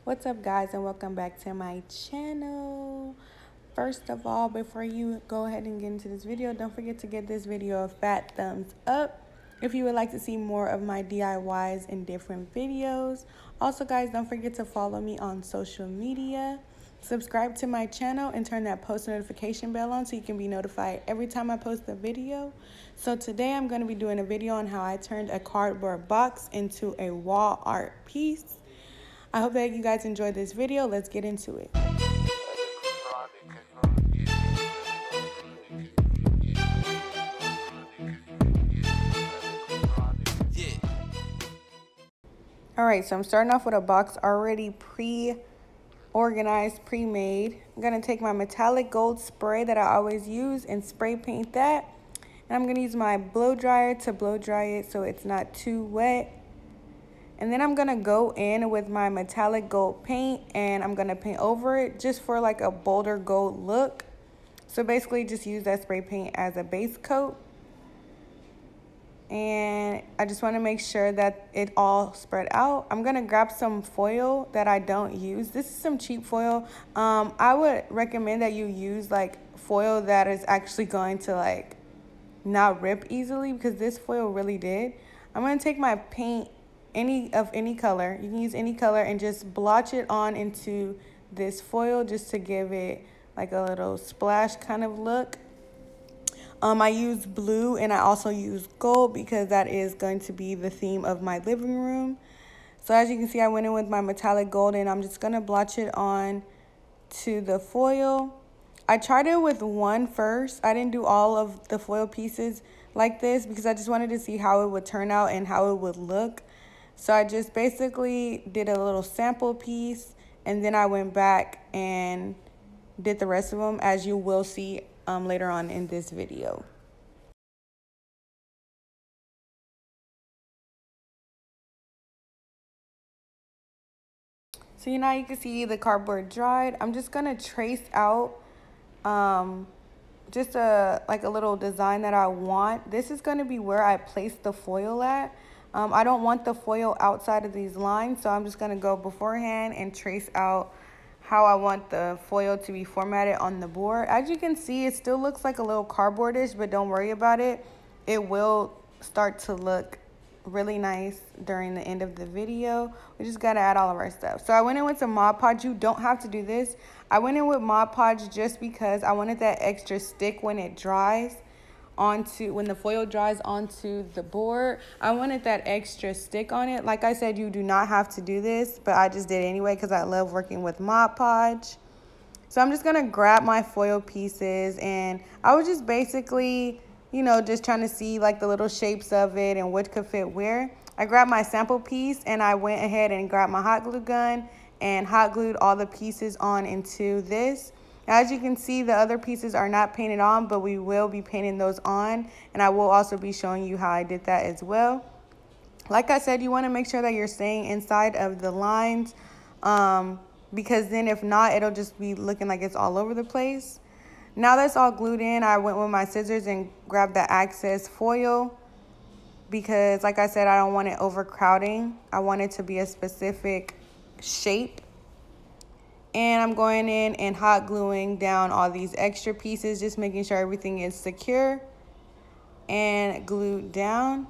What's up, guys, and welcome back to my channel. First of all, before you go ahead and get into this video, don't forget to give this video a fat thumbs up if you would like to see more of my DIYs and different videos. Also, guys, don't forget to follow me on social media, subscribe to my channel, and turn that post notification bell on so you can be notified every time I post a video. So today I'm going to be doing a video on how I turned a cardboard box into a wall art piece. I hope that you guys enjoyed this video. Let's get into it. Alright, so I'm starting off with a box already pre-organized, pre-made. I'm going to take my metallic gold spray that I always use and spray paint that. And I'm going to use my blow dryer to blow dry it so it's not too wet. And then I'm going to go in with my metallic gold paint and I'm going to paint over it just for like a bolder gold look. So basically just use that spray paint as a base coat. And I just want to make sure that it all spread out. I'm going to grab some foil that I don't use. This is some cheap foil. I would recommend that you use like foil that is actually going to like not rip easily, because this foil really did. I'm going to take my paint, any color. You can use any color and just blotch it on into this foil just to give it like a little splash kind of look. I use blue and I also use gold because that is going to be the theme of my living room. So as you can see, I went in with my metallic gold and I'm just going to blotch it on to the foil. I tried it with one first. I didn't do all of the foil pieces like this because I just wanted to see how it would turn out and how it would look. So I just basically did a little sample piece and then I went back and did the rest of them, as you will see later on in this video. So now you can see the cardboard dried. I'm just gonna trace out just a little design that I want. This is gonna be where I place the foil at. I don't want the foil outside of these lines, so I'm just gonna go beforehand and trace out how I want the foil to be formatted on the board. As you can see, it still looks like a little cardboardish, but don't worry about it. It will start to look really nice during the end of the video. We just gotta add all of our stuff. So I went in with some Mod Podge. You don't have to do this. I went in with Mod Podge just because I wanted that extra stick when it dries when the foil dries onto the board. I wanted that extra stick on it. Like I said, you do not have to do this, but I just did it anyway because I love working with Mod Podge. So I'm just gonna grab my foil pieces and I was just basically, you know, just trying to see like the little shapes of it and what could fit where. I grabbed my sample piece and I went ahead and grabbed my hot glue gun and hot glued all the pieces on into this. As you can see, the other pieces are not painted on, but we will be painting those on. And I will also be showing you how I did that as well. Like I said, you want to make sure that you're staying inside of the lines, because then if not, it'll just be looking like it's all over the place. Now that's all glued in, I went with my scissors and grabbed the excess foil because, like I said, I don't want it overcrowding. I want it to be a specific shape. And I'm going in and hot gluing down all these extra pieces, just making sure everything is secure and glued down.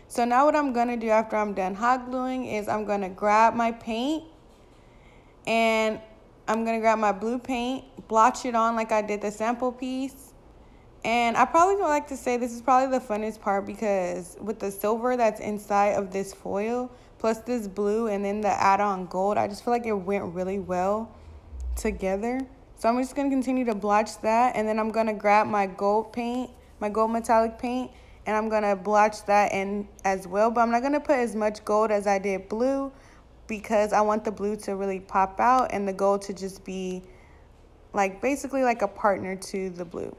So now what I'm going to do after I'm done hot gluing is I'm going to grab my paint and I'm going to grab my blue paint, blotch it on like I did the sample piece. And I probably would like to say this is probably the funnest part, because with the silver that's inside of this foil, plus this blue and then the add-on gold, I just feel like it went really well together. So I'm just going to continue to blotch that, and then I'm going to grab my gold paint, my gold metallic paint, and I'm going to blotch that in as well. But I'm not going to put as much gold as I did blue because I want the blue to really pop out and the gold to just be like basically like a partner to the blue.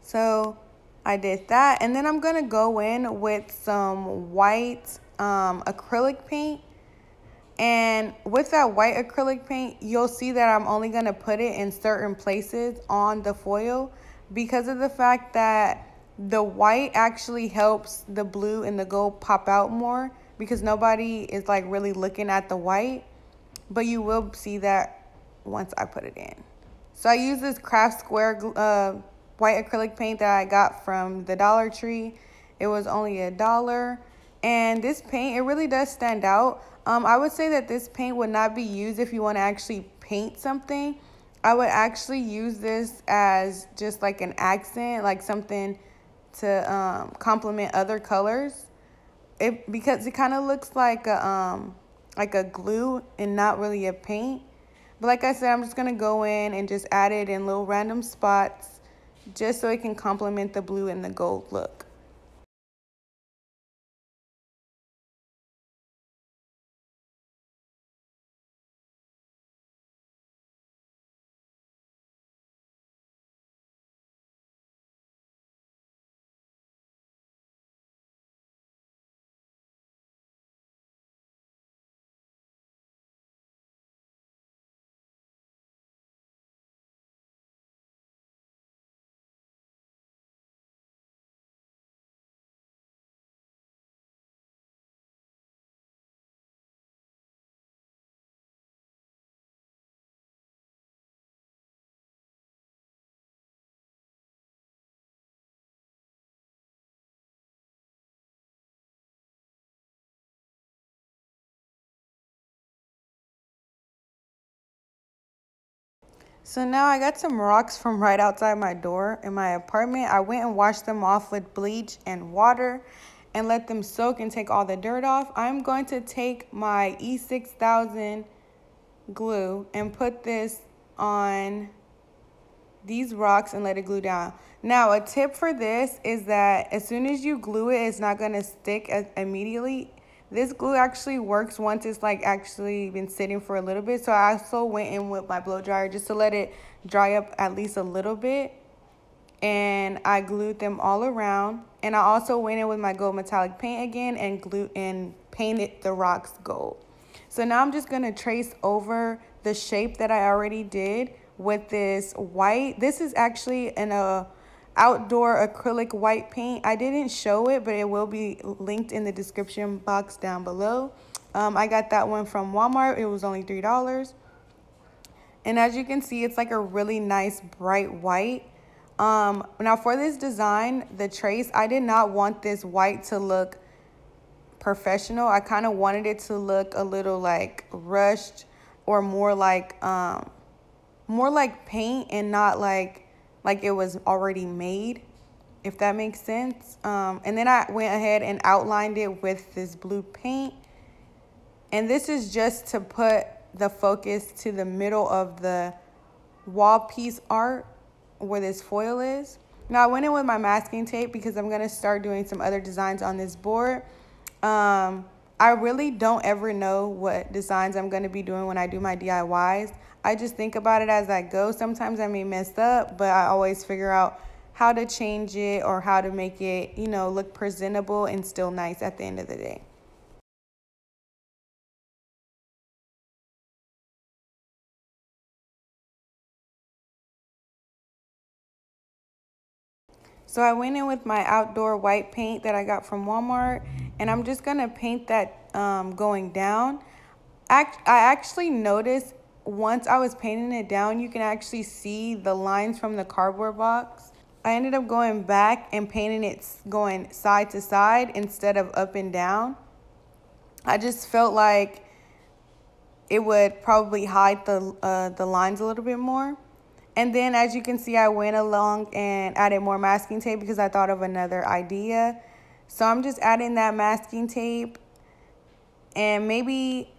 So I did that, and then I'm going to go in with some white acrylic paint. And with that white acrylic paint, you'll see that I'm only going to put it in certain places on the foil because of the fact that the white actually helps the blue and the gold pop out more, because nobody is like really looking at the white. but you will see that once I put it in. So I use this craft square white acrylic paint that I got from the Dollar Tree. It was only $1. And this paint, it really does stand out. I would say that this paint would not be used if you want to actually paint something. I would actually use this as just like an accent, like something to complement other colors. Because it kind of looks like a glue and not really a paint. But like I said, I'm just going to go in and just add it in little random spots just so it can complement the blue and the gold look. So now I got some rocks from right outside my door in my apartment. I went and washed them off with bleach and water and let them soak and take all the dirt off. I'm going to take my E6000 glue and put this on these rocks and let it glue down. Now, a tip for this is that as soon as you glue it, it's not going to stick immediately. This glue actually works once it's like actually been sitting for a little bit. So I also went in with my blow dryer just to let it dry up at least a little bit. And I glued them all around. And I also went in with my gold metallic paint again and glued and painted the rocks gold. So now I'm just going to trace over the shape that I already did with this white. This is actually an outdoor acrylic white paint. I didn't show it, but it will be linked in the description box down below. I got that one from Walmart. It was only $3. And as you can see, it's like a really nice bright white. Now for this design, the trace, I did not want this white to look professional. I kind of wanted it to look a little like rushed or more like paint and not like it was already made, if that makes sense. And then I went ahead and outlined it with this blue paint. And this is just to put the focus to the middle of the wall piece art where this foil is. Now I went in with my masking tape because I'm going to start doing some other designs on this board. I really don't ever know what designs I'm going to be doing when I do my DIYs. I just think about it as I go. Sometimes I may mess up, but I always figure out how to change it or how to make it, you know, look presentable and still nice at the end of the day. So I went in with my outdoor white paint that I got from Walmart, and I'm just going to paint that going down. I actually noticed once I was painting it down, you can actually see the lines from the cardboard box. I ended up going back and painting it going side to side instead of up and down. I just felt like it would probably hide the lines a little bit more. And then as you can see, I went along and added more masking tape because I thought of another idea. So I'm just adding that masking tape and maybe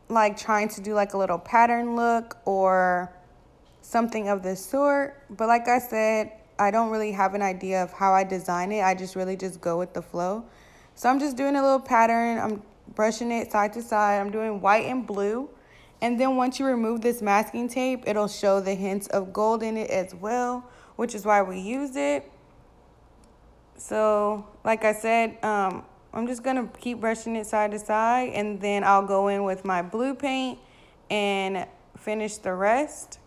like trying to do like a little pattern look or something of this sort. But like I said, I don't really have an idea of how I design it. I just really just go with the flow. So I'm just doing a little pattern. I'm brushing it side to side. I'm doing white and blue. And then once you remove this masking tape, it'll show the hints of gold in it as well, which is why we use it. So like I said, I'm just going to keep brushing it side to side, and then I'll go in with my blue paint and finish the rest.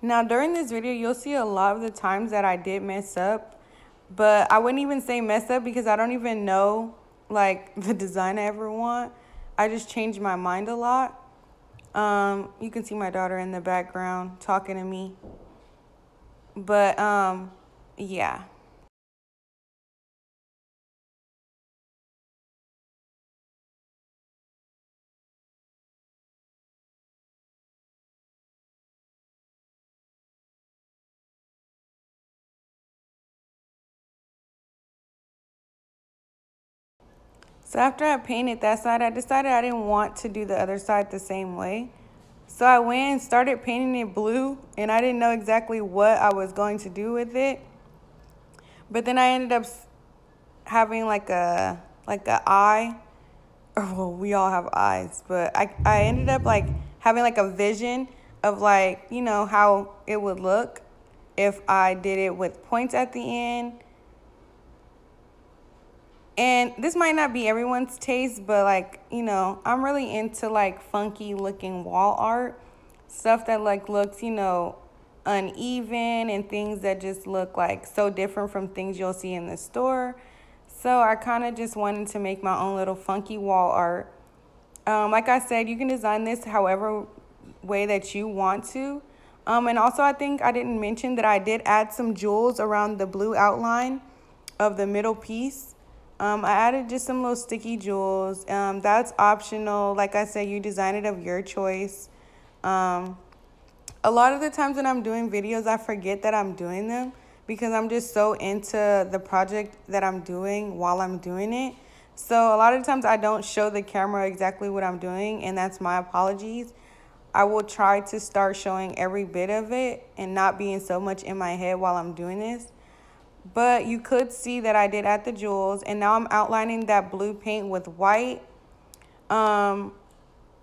Now, during this video, you'll see a lot of the times that I did mess up, but I wouldn't even say mess up because I don't even know, like, the design I ever want. I just changed my mind a lot. You can see my daughter in the background talking to me. But, yeah. So after I painted that side, I decided I didn't want to do the other side the same way. So I went and started painting it blue, and I didn't know exactly what I was going to do with it. But then I ended up having like a eye. Well, we all have eyes, but I ended up like having like a vision of like, you know, how it would look if I did it with points at the end. And this might not be everyone's taste, but like, you know, I'm really into like funky looking wall art. Stuff that like looks, you know, uneven and things that just look like so different from things you'll see in the store. So I kind of just wanted to make my own little funky wall art. Like I said, you can design this however way that you want to. And also I think I didn't mention that I did add some jewels around the blue outline of the middle piece. I added just some little sticky jewels. That's optional. Like I said, you design it of your choice. A lot of the times when I'm doing videos, I forget that I'm doing them because I'm just so into the project that I'm doing while I'm doing it. So a lot of times I don't show the camera exactly what I'm doing, and that's my apologies. I will try to start showing every bit of it and not being so much in my head while I'm doing this. But you could see that I did add the jewels, and now I'm outlining that blue paint with white. I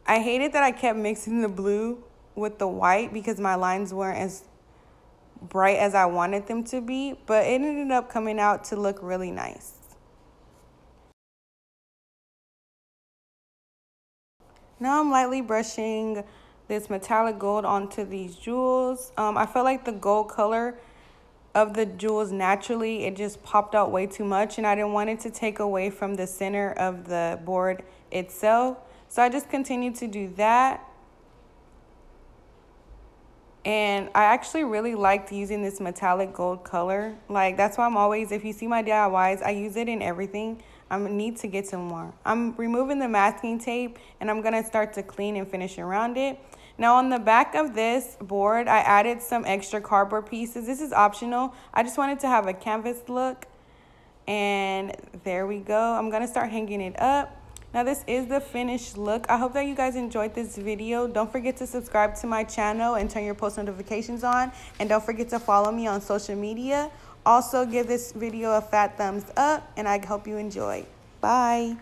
hated that I kept mixing the blue with the white because my lines weren't as bright as I wanted them to be, but it ended up coming out to look really nice. Now I'm lightly brushing this metallic gold onto these jewels. I felt like the gold color of the jewels naturally, it just popped out way too much, and I didn't want it to take away from the center of the board itself. So I just continued to do that. And I actually really liked using this metallic gold color. Like, that's why I'm always, if you see my DIYs, I use it in everything. I need to get some more. I'm removing the masking tape, and I'm gonna start to clean and finish around it. Now on the back of this board, I added some extra cardboard pieces. This is optional. I just wanted to have a canvas look. And there we go. I'm gonna start hanging it up. Now this is the finished look. I hope that you guys enjoyed this video. Don't forget to subscribe to my channel and turn your post notifications on. And don't forget to follow me on social media. Also give this video a fat thumbs up, and I hope you enjoy. Bye.